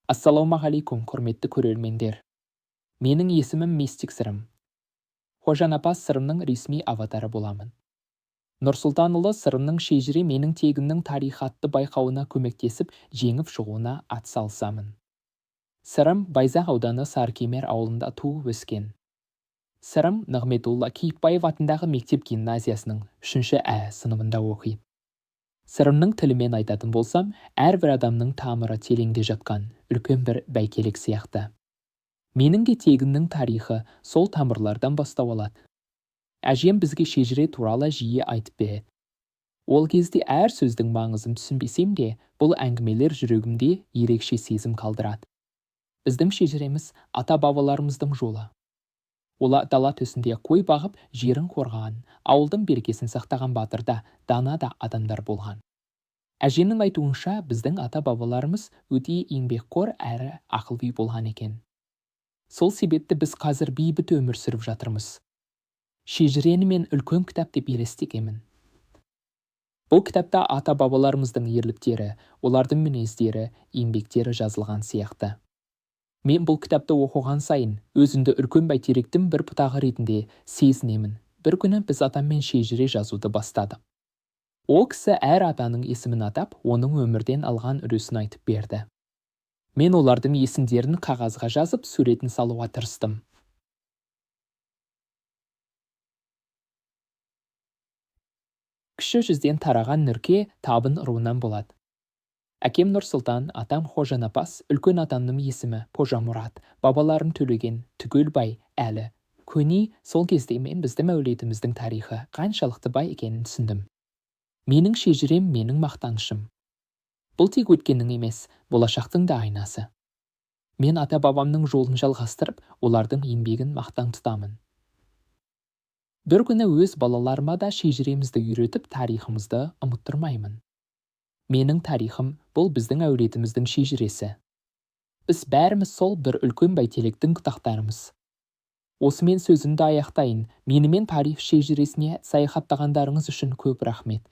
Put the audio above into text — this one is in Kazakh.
Ассалаумағалейкум, құрметті көрермендер. Менің есімім Мистик Сырым. Қожанапас Сырымның ресми аватары боламын. Нұрсұлтанұлы Сырымның шежіре менің тегімнің тарихы атты байқауына көмектесіп, жеңіп шығуына атсалысамын. Сырым Байзақ ауданы Сарыкемер ауылында туып өскен. Сырым Нығметолла Кейіпбаев атындағы мектеп гимназиясының 3-ші сыныбында оқиды. Сырымның тілімен айтатын болсам, әрбір адамның тамыры тереңде жатқан үлкен бір бәйкелек сияқты. Менің де тегімнің тарихы сол тамырлардан бастау алады. Әжем бізге шежіре туралы жиі айтып береді. Ол кезде әр сөздің маңызын түсінбесем де, бұл әңгімелер жүрегімде ерекше сезім қалдырады. Біздің шежіреміз ата-бабаларымыздың жолы. Олар дала төсінде қой бағып, жерін қорғаған, ауылдың берекесін сақтаған батырда, дана да адамдар болған. Әженің айтуынша, біздің ата-бабаларымыз өте еңбекқор әрі ақылды болған екен. Сол себепті біз қазір бейбіт өмір сүріп жатырмыз. Шежірені мен үлкен кітап деп елестетемін. Бұл кітапта ата-бабаларымыздың ерліктері, олардың мінездері, еңбектері жазылған сияқты. Мен бұл кітапты оқыған сайын, өзімді үлкен бәйтеректің бір бұтағы ретінде сезінемін. Бір күні біз атаммен шежіре жазуды бастадық. Ол кісі әр атаның есімін атап, оның өмірден алған үресін айтып берді. Мен олардың есімдерін қағазға жазып, суретін салуға тырыстым. Кіші жүзден тараған Нұрке Табын руынан болады. Әкем Нұрсұлтан, атам Қожанапас, үлкен атамның есімі Қожамұрат, бабаларым Төлеген, Түгелбай, әлі. Көне сол кезде мен біздің әулетіміздің тарихы қаншалықты бай екенін түсіндім. Менің шежірем менің мақтанышым. Бұл тек өткеннің емес, болашақтың да айнасы. Мен ата-бабамның жолын жалғастырып, олардың еңбегін мақтан тұтамын. Бір күні өз балаларыма да шежіремізді үйретіп, тарихымызды ұмыттырмаймын. Менің тарихым бұл біздің әулетіміздің шежіресі. Біз бәріміз сол бір үлкен бәйтеректің құтақтарымыз. Осымен сөзімді аяқтайын. Менімен тарих шежіресіне саяхаттағандарыңыз үшін көп рахмет.